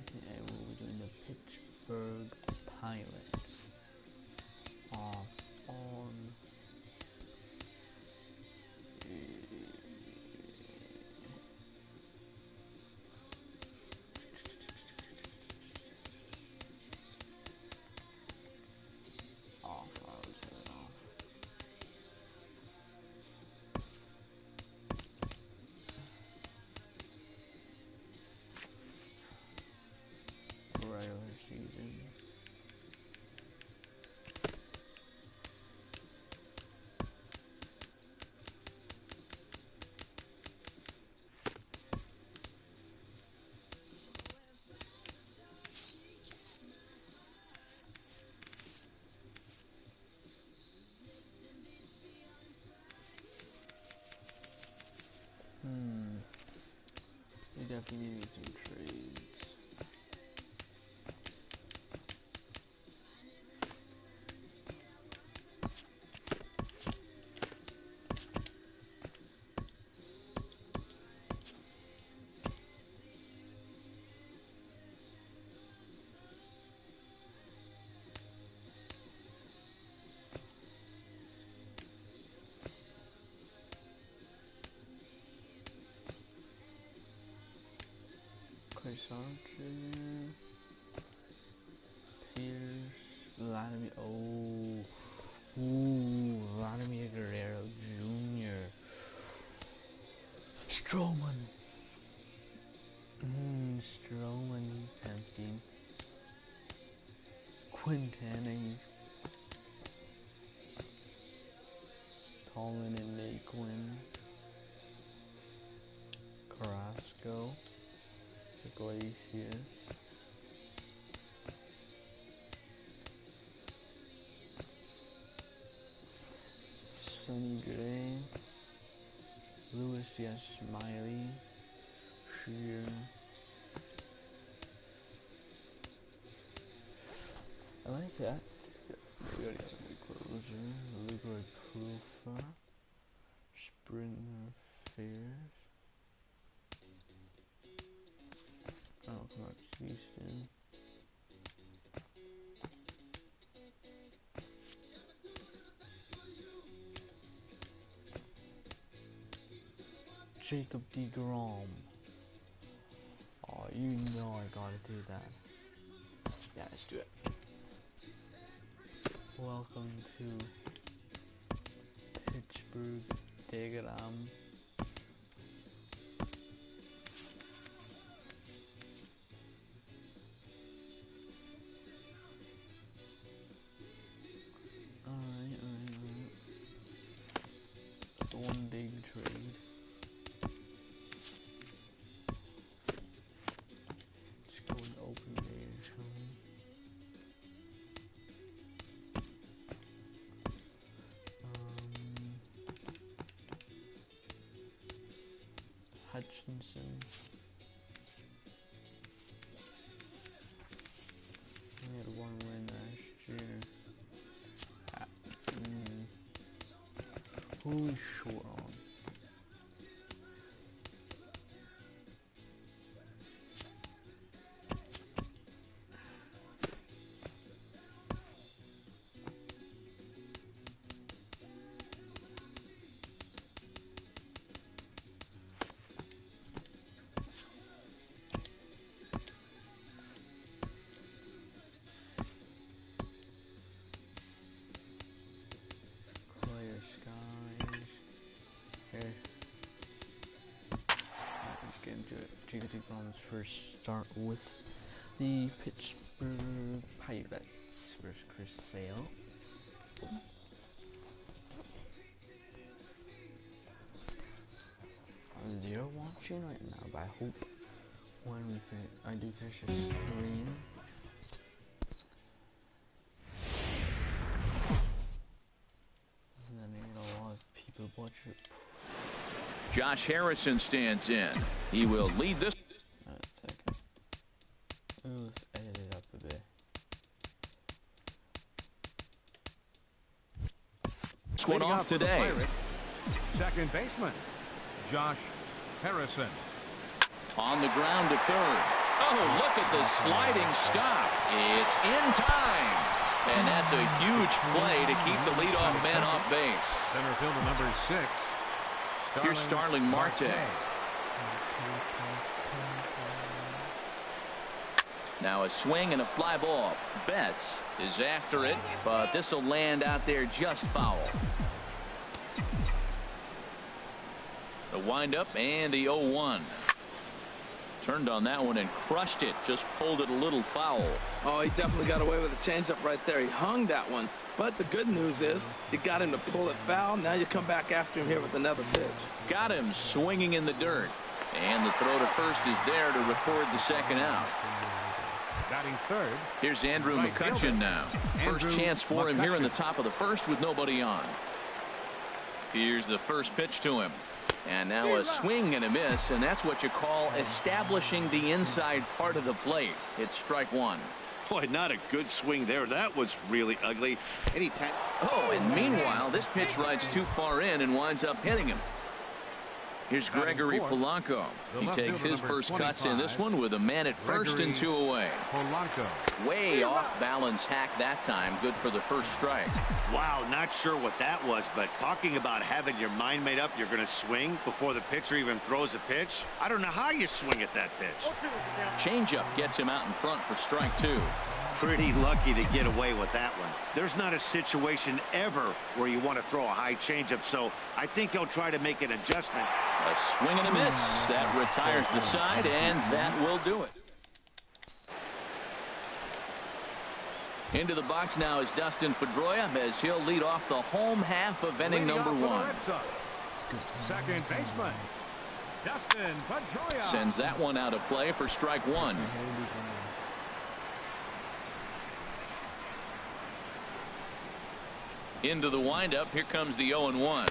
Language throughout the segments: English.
Today we'll be doing the Pittsburgh Pirates off on off. I would say off. Regular season. We definitely need some trades. Chris Archer, Pierce, Vladimir, Vladimir Guerrero Jr. Stroman, he's tempting. Quintana, he's Tallman and Naquin. Carrasco. Iglesias, Sonny Gray, Louis Smiley, Shear, I like that. We already have a closer, Lugar Krufa, Springer Fairs. Oh, come on, Houston. Jacob DeGrom. Oh, you know I gotta do that. Yeah, let's do it. Welcome to Pittsburgh DeGrom. One big trade. Just go and open there, shall we? Hutchinson. We had one win last year. Who is short on? Jacob DeGrom's first start with the Pittsburgh Pirates versus Chris Sale. I'm 0 watching right now, but I hope when I do finish the stream, and then a lot of people watch it. Josh Harrison stands in. He will lead this. Alright, second. Let's edit it up a bit. One off today. Second baseman, Josh Harrison. On the ground to third. Oh, look at the sliding stop. It's in time. And that's a huge play to keep the leadoff man off base. Center fielder number 6. Here's Starling Marte. Now a swing and a fly ball. Betts is after it, but this will land out there just foul. The windup and the 0-1. Turned on that one and crushed it. Just pulled it a little foul. Oh, he definitely got away with a changeup right there. He hung that one. But the good news is you got him to pull it foul. Now you come back after him here with another pitch. Got him swinging in the dirt. And the throw to first is there to record the second out. Batting third. Here's Andrew McCutchen now. First chance for him here in the top of the first with nobody on. Here's the first pitch to him. And now a swing and a miss, and that's what you call establishing the inside part of the plate. It's strike one. Boy, not a good swing there. That was really ugly. Anytime. Oh, and meanwhile, this pitch rides too far in and winds up hitting him. Here's Gregory Polanco. He takes his first cuts in this one with a man at first and 2 away. Polanco. Way off balance hack that time. Good for the first strike. Wow, not sure what that was, but talking about having your mind made up you're going to swing before the pitcher even throws a pitch. I don't know how you swing at that pitch. Changeup gets him out in front for strike two. Pretty lucky to get away with that one. There's not a situation ever where you want to throw a high changeup, so I think he'll try to make an adjustment. A swing and a miss. That retires the side, and that will do it. Into the box now is Dustin Pedroia as he'll lead off the home half of inning number one. Second baseman, Dustin Pedroia. Sends that one out of play for strike one. Into the windup. Here comes the 0-1.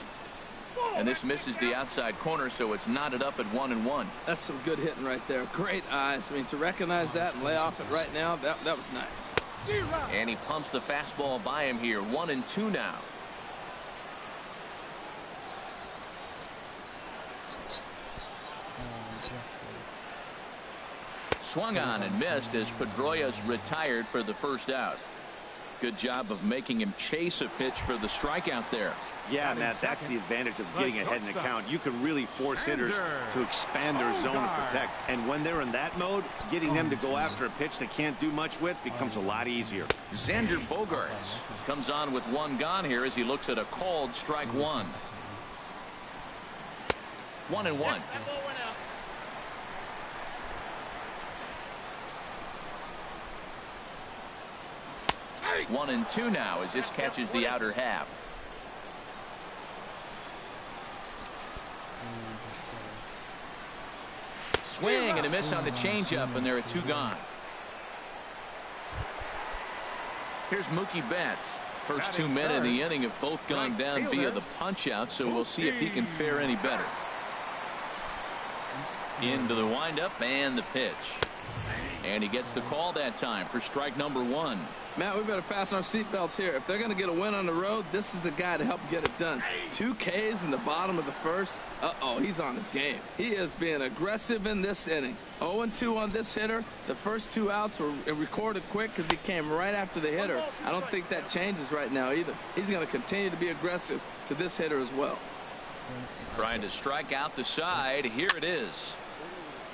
And this misses the outside corner, so it's knotted up at 1-1. That's some good hitting right there. Great eyes. I mean, to recognize that and lay off it right now, that was nice. And he pumps the fastball by him here. 1-2 now. Swung on and missed as Pedroia's retired for the first out. Good job of making him chase a pitch for the strikeout there. Yeah, Matt, that's the advantage of getting ahead in the count. You can really force hitters to expand their zone to protect. And when they're in that mode, getting them to go after a pitch they can't do much with becomes a lot easier. Xander Bogaerts comes on with one gone here as he looks at a called strike one. 1-1. 1-2 now as this catches the outer half. Swing and a miss on the changeup, and there are two gone. Here's Mookie Betts. First 2 men in the inning have both gone down via the punch out, so we'll see if he can fare any better. Into the windup and the pitch. And he gets the call that time for strike number one. Matt, we better fasten our seatbelts here. If they're going to get a win on the road, this is the guy to help get it done. 2 Ks in the bottom of the first. Uh-oh, he's on his game. He is being aggressive in this inning. 0-2 on this hitter. The first 2 outs were recorded quick because he came right after the hitter. I don't think that changes right now either. He's going to continue to be aggressive to this hitter as well. Trying to strike out the side. Here it is.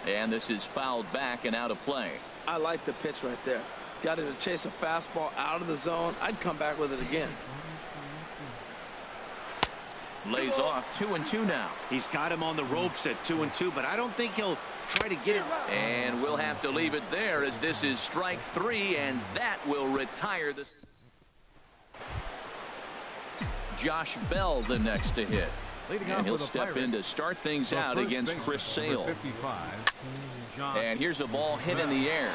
And this is fouled back and out of play. I like the pitch right there. Got him to chase a fastball out of the zone. I'd come back with it again. Lays off 2-2 now. He's got him on the ropes at 2-2, but I don't think he'll try to get it. And we'll have to leave it there as this is strike 3, and that will retire the. Josh Bell the next to hit. And he'll step in to start things out against Chris Sale. And here's a ball hit in the air.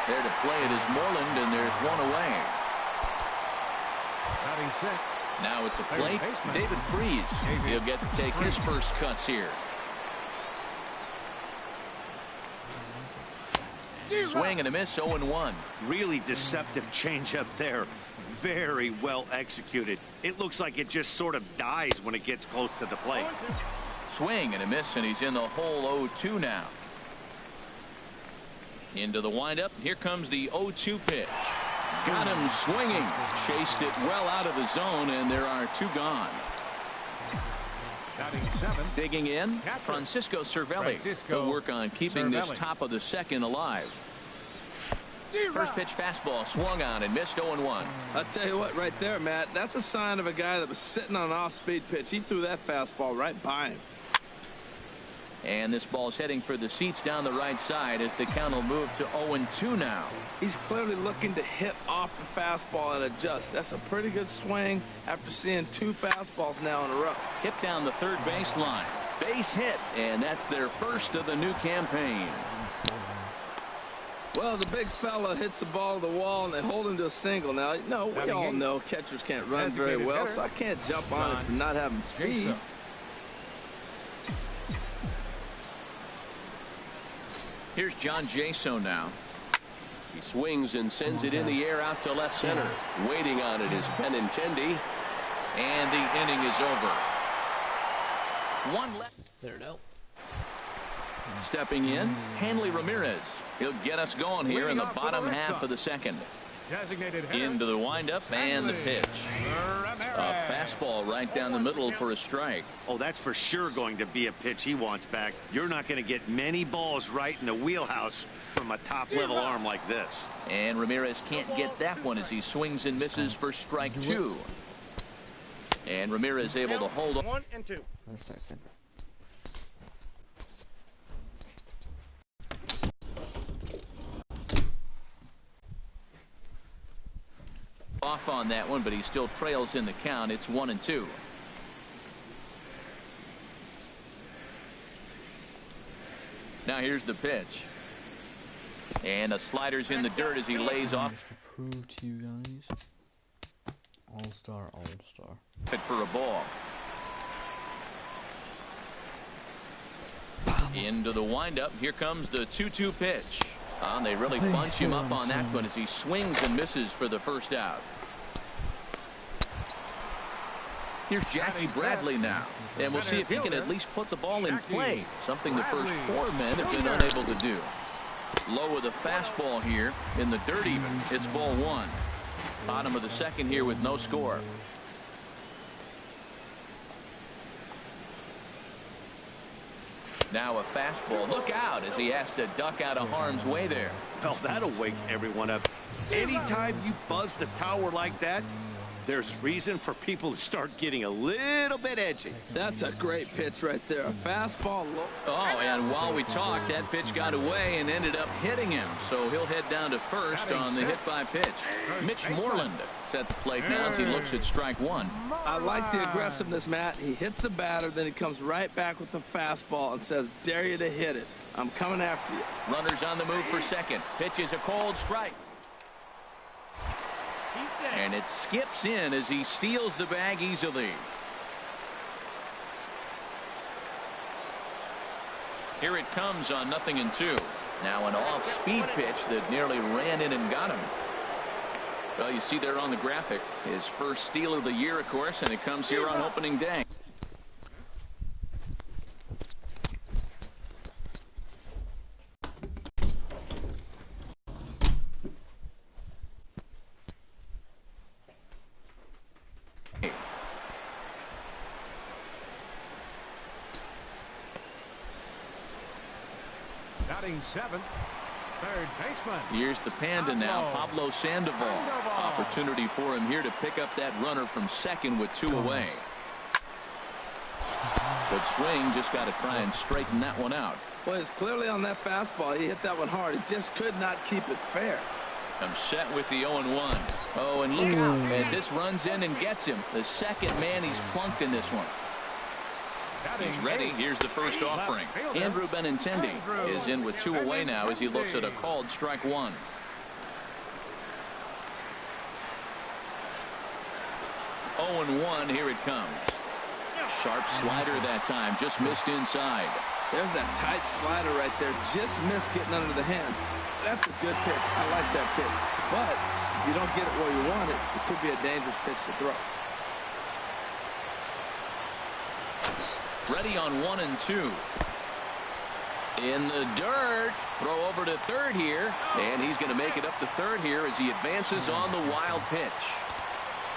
There to play it is Moreland, and there's one away. Now at the plate, David Freese. He'll get to take his first cuts here. Swing and a miss, 0-1. Really deceptive changeup there. Very well executed. It looks like it just sort of dies when it gets close to the plate. Swing and a miss, and he's in the hole 0-2 now. Into the windup. Here comes the 0-2 pitch. Got him swinging. Chased it well out of the zone, and there are 2 gone. Digging in, Francisco Cervelli. He'll work on keeping this top of the second alive. First pitch fastball swung on and missed 0-1. I'll tell you what, right there, Matt, that's a sign of a guy that was sitting on an off-speed pitch. He threw that fastball right by him. And this ball's heading for the seats down the right side as the count will move to 0-2 now. He's clearly looking to hit off the fastball and adjust. That's a pretty good swing after seeing 2 fastballs now in a row. Hit down the third baseline. Base hit, and that's their first of the new campaign. Well, the big fella hits the ball to the wall, and they hold him to a single. Now, no, we all know catchers can't run very well, so I can't jump on it for not having speed. Here's John Jaso now. He swings and sends it in the air out to left center. Waiting on it is Benintendi. And the inning is over. 1 left. There it out. Stepping in, Hanley Ramirez. He'll get us going here in the bottom half of the second. Into the windup and the pitch. A fastball right down the middle for a strike. Oh, that's for sure going to be a pitch he wants back. You're not going to get many balls right in the wheelhouse from a top-level arm like this. And Ramirez can't get that one as he swings and misses for strike 2. And Ramirez able to hold on. 1 and 2. 1 second. Off on that one, but he still trails in the count. It's 1-2. Now here's the pitch. And a slider's in the dirt as he lays off. Just to prove to you guys. All-star, all-star. Fit for a ball. Into the windup. Here comes the 2-2 pitch. They really bunch him up on that one as he swings and misses for the first out. Here's Jackie Bradley now, and we'll see if he can at least put the ball in play, something the first 4 men have been unable to do. Low with a fastball here in the dirt even. It's ball 1. Bottom of the second here with no score. Now a fastball. Look out as he has to duck out of harm's way there. Well, that'll wake everyone up. Anytime you buzz the tower like that, there's reason for people to start getting a little bit edgy. That's a great pitch right there. A fastball low. Oh, and while we talked, that pitch got away and ended up hitting him. So he'll head down to first on the hit by pitch. Mitch Moreland is at the plate now as he looks at strike 1. I like the aggressiveness, Matt. He hits the batter, then he comes right back with the fastball and says, dare you to hit it. I'm coming after you. Runners on the move for second. Pitch is a cold strike. And it skips in as he steals the bag easily. Here it comes on 0-2. Now an off-speed pitch that nearly ran in and got him. Well, you see there on the graphic, his first steal of the year, of course, and it comes here on opening day. Batting 7th, third baseman. Here's the Panda now, Pablo Sandoval. Opportunity for him here to pick up that runner from second with 2 away. Good swing, just got to try and straighten that one out. Well, it's clearly on that fastball. He hit that one hard. He just could not keep it fair. I'm set with the 0-1. Oh, and look out as this runs in and gets him. The second man he's plunked in this one. He's ready. Here's the first offering. Andrew Benintendi is in with 2 away now as he looks at a called strike 1. Oh, and 1. Here it comes. Sharp slider that time. Just missed inside. There's that tight slider right there. Just missed getting under the hands. That's a good pitch. I like that pitch. But if you don't get it where you want it, it could be a dangerous pitch to throw. Ready on 1 and 2. In the dirt. Throw over to third here. And he's going to make it up to third here as he advances on the wild pitch.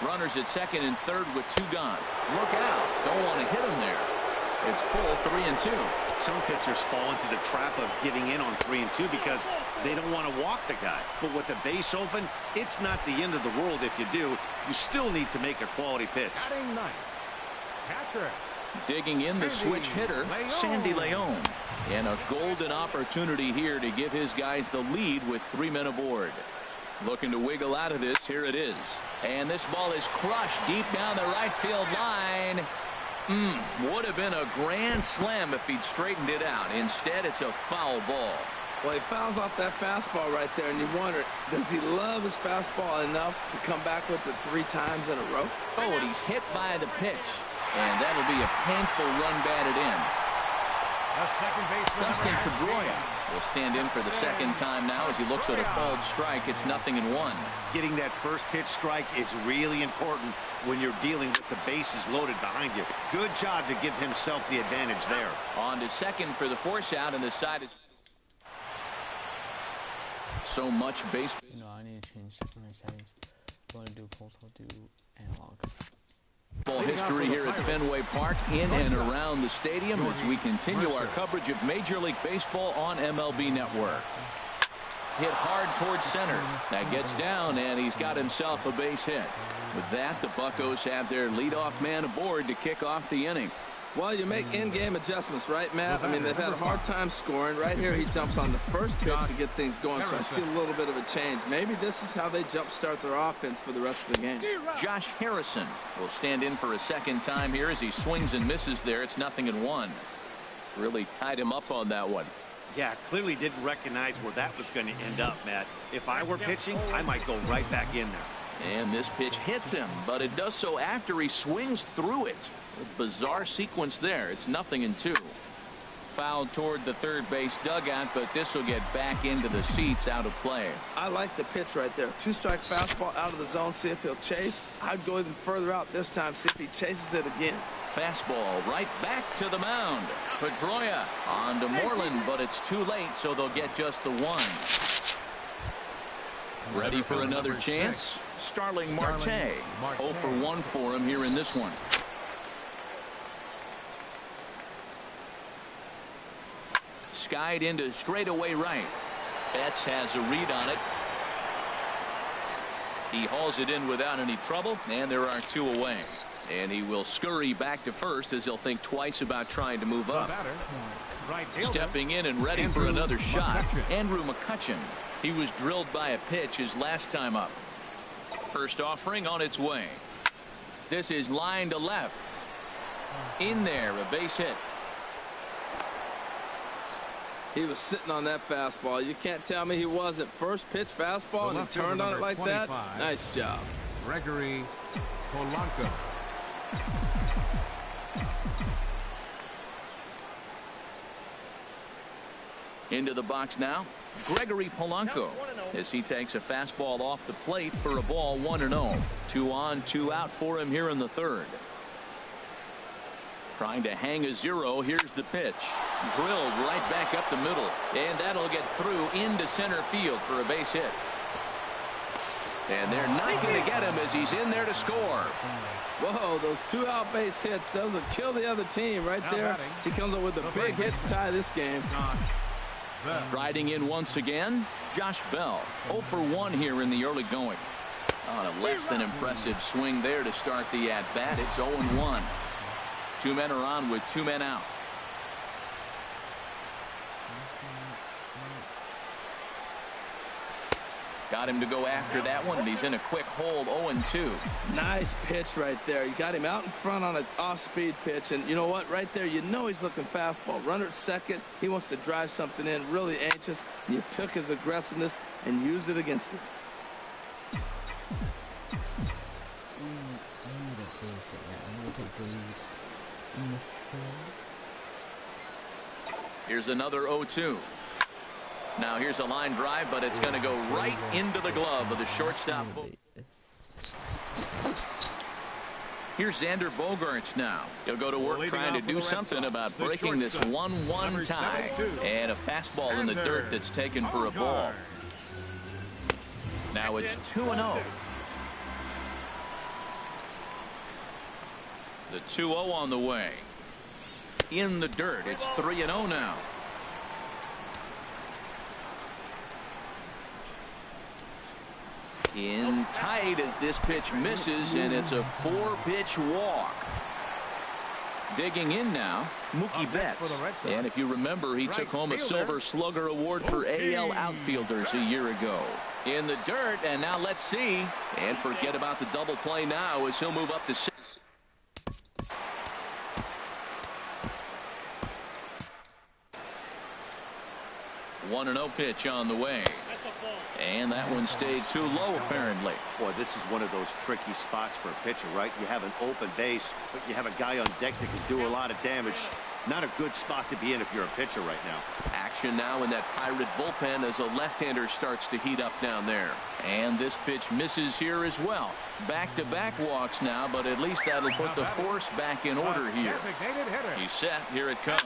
Runners at second and third with 2 gone. Look out. Don't want to hit him there. It's full 3-2. Some pitchers fall into the trap of getting in on 3-2 because they don't want to walk the guy. But with the base open, it's not the end of the world if you do. You still need to make a quality pitch. Batting ninth, catcher. Digging in the switch hitter, Sandy Leon. And a golden opportunity here to give his guys the lead with 3 men aboard. Looking to wiggle out of this. Here it is. And this ball is crushed deep down the right field line. Would have been a grand slam if he'd straightened it out. Instead, it's a foul ball. Well, he fouls off that fastball right there, and you wonder, does he love his fastball enough to come back with it 3 times in a row? Oh, and he's hit by the pitch. And that'll be a painful run batted in. Dustin Pedroia will stand in for the second time now as he looks at a called strike. It's 0-1. Getting that first pitch strike is really important when you're dealing with the bases loaded behind you. Good job to give himself the advantage there. On to second for the force out, and the side is so much base. You know, I need to change my settings. What I do pulse, I'll do analog. History here at Fenway Park, in and around the stadium, as we continue our coverage of Major League Baseball on MLB Network. Hit hard towards center. That gets down, and he's got himself a base hit. With that, the Buccos have their leadoff man aboard to kick off the inning. Well, you make in-game adjustments, right, Matt? I mean, they've had a hard time scoring. Right here, he jumps on the first pitch to get things going, so I see a little bit of a change. Maybe this is how they jumpstart their offense for the rest of the game. Josh Harrison will stand in for a second time here as he swings and misses there. It's 0-1. Really tied him up on that one. Yeah, clearly didn't recognize where that was going to end up, Matt. If I were pitching, I might go right back in there. And this pitch hits him, but it does so after he swings through it. A bizarre sequence there. It's 0-2. Fouled toward the third base dugout, but this will get back into the seats, out of play. I like the pitch right there. 2-strike fastball out of the zone, see if he'll chase. I'd go even further out this time, see if he chases it again. Fastball right back to the mound. Pedroia on to Moreland, but it's too late, so they'll get just the 1. Ready for another chance? Starling Marte. 0 for 1 for him here in this one. Skied into straightaway right. Betts has a read on it. He hauls it in without any trouble, and there are 2 away. And he will scurry back to first as he'll think twice about trying to move up. Stepping in and ready for another shot, Andrew McCutchen. He was drilled by a pitch his last time up. First offering on its way. This is line to left. In there, a base hit. He was sitting on that fastball. You can't tell me he wasn't. First pitch fastball, and he turned on it like that. Nice job. Gregory Polanco. Into the box now, Gregory Polanco, as he takes a fastball off the plate for a ball, 1-0. 2 on, 2 out for him here in the third. Trying to hang a 0. Here's the pitch. Drilled right back up the middle. And that'll get through into center field for a base hit. And they're not going to get him as he's in there to score. Whoa, those 2-out base hits, those will kill the other team right there. He comes up with a big hit to tie this game. Riding in once again, Josh Bell. 0 for 1 here in the early going. On a less than impressive swing there to start the at-bat. It's 0-1. 2 men are on with 2 men out. Got him to go after that one, and he's in a quick hold. 0-2. Nice pitch right there. You got him out in front on an off-speed pitch, and you know what? Right there, you know he's looking fastball. Runner at second. He wants to drive something in, really anxious. And you took his aggressiveness and used it against him. Here's another 0-2. Now here's a line drive, but it's going to go right into the glove of the shortstop. Here's Xander Bogaerts now. He'll go to work trying to do something about breaking this 1-1 tie. And a fastball in the dirt that's taken for a ball. Now it's 2-0. The 2-0 on the way. In the dirt. It's 3-0 now. In tight as this pitch misses, and it's a 4-pitch walk. Digging in now, Mookie Betts. And if you remember, he took home a Silver Slugger Award for AL outfielders a year ago. In the dirt, and now let's see. And forget about the double play now as he'll move up to 6. One 1-0 pitch on the way. And that one stayed too low, apparently. Boy, this is one of those tricky spots for a pitcher, right? You have an open base, but you have a guy on deck that can do a lot of damage. Not a good spot to be in if you're a pitcher right now. Action now in that Pirate bullpen as a left-hander starts to heat up down there. And this pitch misses here as well. Back-to-back walks now, but at least that'll put the force back in order here. He's set. Here it comes.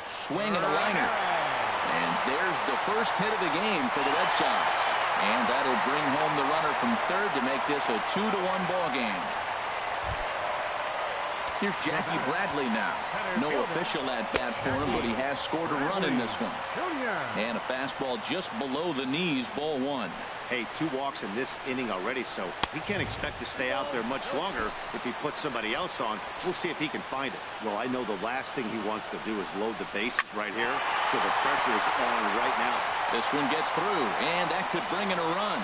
Swing and a liner. And there's the first hit of the game for the Red Sox. And that'll bring home the runner from third to make this a 2-1 ball game. Here's Jackie Bradley now. No official at-bat for him, but he has scored a run in this one. And a fastball just below the knees, ball 1. Hey, 2 walks in this inning already, so he can't expect to stay out there much longer if he puts somebody else on. We'll see if he can find it. Well, I know the last thing he wants to do is load the bases right here, so the pressure is on right now. This one gets through, and that could bring in a run.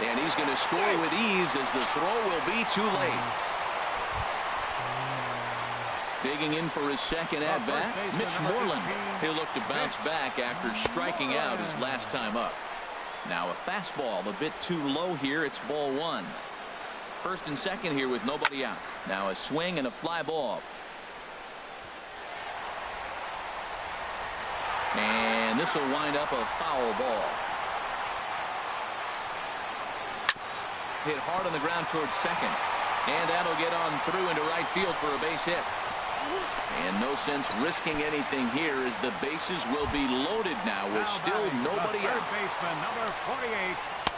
And he's going to score with ease as the throw will be too late. Digging in for his second at-bat, Mitch Moreland. He'll look to bounce back after striking out his last time up. Now a fastball a bit too low here. It's ball 1. First and second here with nobody out. Now a swing and a fly ball. And this will wind up a foul ball. Hit hard on the ground towards second. And that'll get on through into right field for a base hit. And no sense risking anything here as the bases will be loaded now with still nobody out.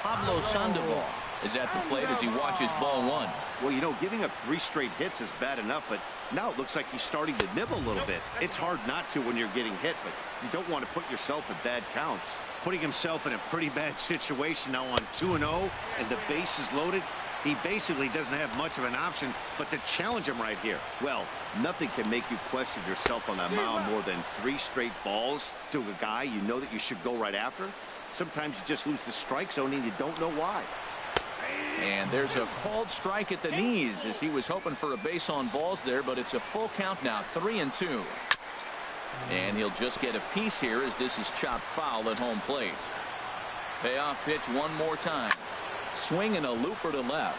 Pablo Sandoval is at the plate as he watches ball 1. Well, you know, giving up 3 straight hits is bad enough, but now it looks like he's starting to nibble a little bit. It's hard not to when you're getting hit, but you don't want to put yourself in bad counts. Putting himself in a pretty bad situation now on 2-0 and the base is loaded. He basically doesn't have much of an option but to challenge him right here. Well, nothing can make you question yourself on that mound more than 3 straight balls to a guy you know that you should go right after. Sometimes you just lose the strike zone and you don't know why. And there's a called strike at the knees as he was hoping for a base on balls there, but it's a full count now, 3-2. And he'll just get a piece here as this is chopped foul at home plate. Payoff pitch one more time. Swing and a looper to left.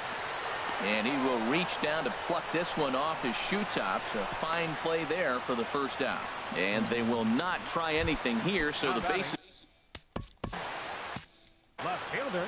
And he will reach down to pluck this one off his shoe tops. A fine play there for the first out. And they will not try anything here, so the bases. Left fielder,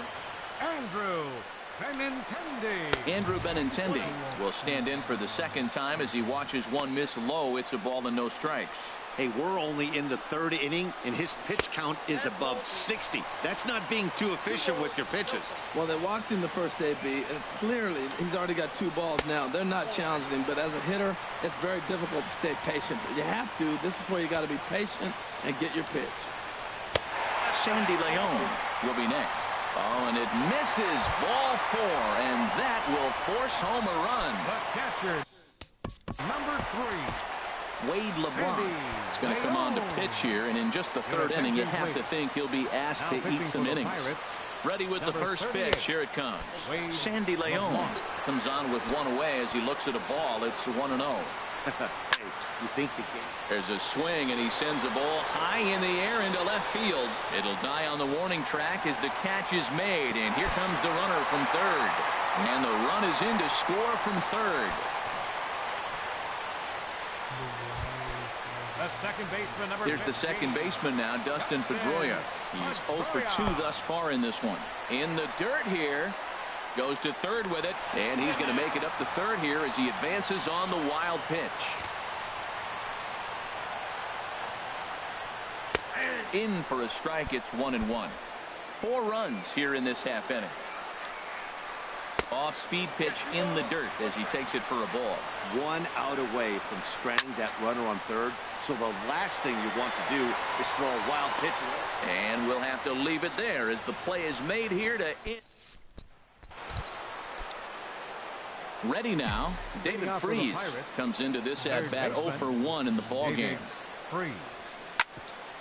Andrew Benintendi will stand in for the second time as he watches one miss low. It's a ball and no strikes. Hey, we're only in the 3rd inning, and his pitch count is above 60. That's not being too efficient with your pitches. Well, they walked in the first AB, and clearly he's already got 2 balls now. They're not challenging him, but as a hitter, it's very difficult to stay patient. But you have to. This is where you got to be patient and get your pitch. Sandy Leon will be next. Oh, and it misses, ball 4, and that will force home a run. The catcher, number 3. Wade LeBron is going to come on to pitch here, and in just the 3rd inning, you have to think he'll be asked to eat some innings. Ready with the first pitch. Here it comes. Sandy Leon comes on with one away as he looks at a ball. It's 1-0. Hey, you think the game. There's a swing, and he sends a ball high in the air into left field. It'll die on the warning track as the catch is made, and here comes the runner from third. And the run is in to score from third. Here's the second baseman now, Dustin Pedroia. He's 0 for 2 thus far in this one. In the dirt here. Goes to third with it, and he's going to make it up to third here as he advances on the wild pitch. In for a strike. It's 1-1. 4 runs here in this half inning. Off-speed pitch in the dirt as he takes it for a ball. 1 out away from stranding that runner on third. So the last thing you want to do is throw a wild pitch. And we'll have to leave it there as the play is made here to end. Ready now. David Freese comes into this at-bat 0 for 1 in the ball game.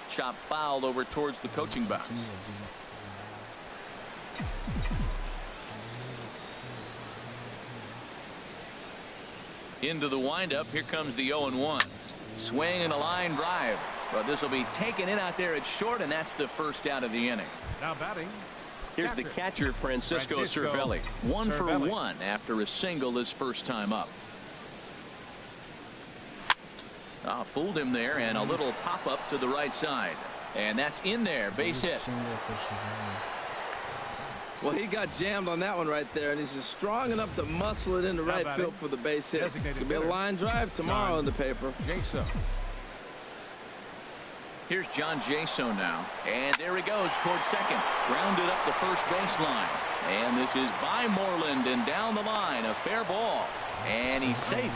Chop fouled over towards the coaching box. Into the windup. Here comes the 0-1. Swing and a line drive. But this will be taken in out there at short, and that's the first out of the inning. Now batting. Here's the catcher, Francisco Cervelli. 1 for 1 after a single his first time up. Fooled him there, and a little pop-up to the right side. And that's in there. Base hit. Well, he got jammed on that one right there, and he's just strong enough to muscle it into right field for the base hit. It's going to be a line drive tomorrow in the paper. Here's John Jaso now, and there he goes towards second. Grounded up the first baseline. And this is by Moreland, and down the line, a fair ball. And he's safe.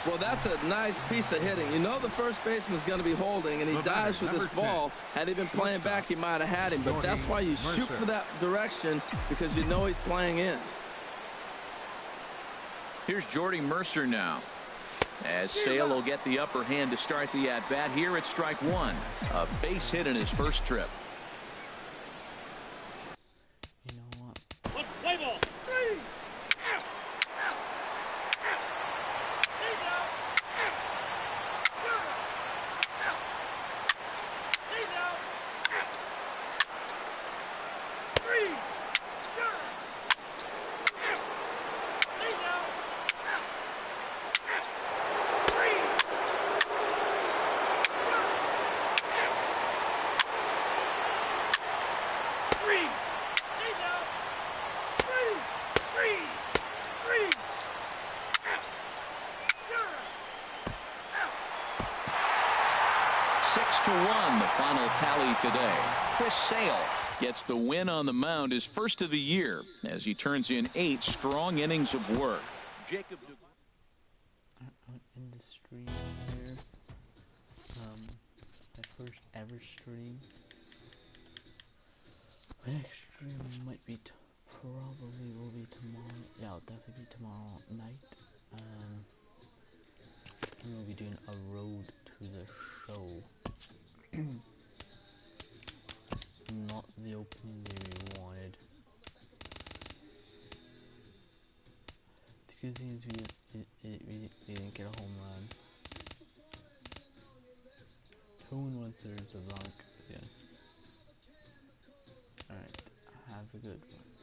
Well, that's a nice piece of hitting. You know the first baseman's going to be holding, and he dives for this ball. Had he been playing back, he might have had him. But that's why you shoot for that direction, because you know he's playing in. Here's Jordy Mercer now, as Sale will get the upper hand to start the at-bat here at strike 1. A base hit in his first trip. You know what? Let's play ball. Today, Chris Sale gets the win on the mound, his first of the year, as he turns in 8 strong innings of work. Jacob in the stream here, my first ever stream. My next stream might be probably will be tomorrow. Yeah, it'll definitely be tomorrow night. And we'll be doing a road to the show. Not the opening we wanted. The good thing is we didn't get a home run. 2 1/3 of luck. Yeah. Alright. Have a good one.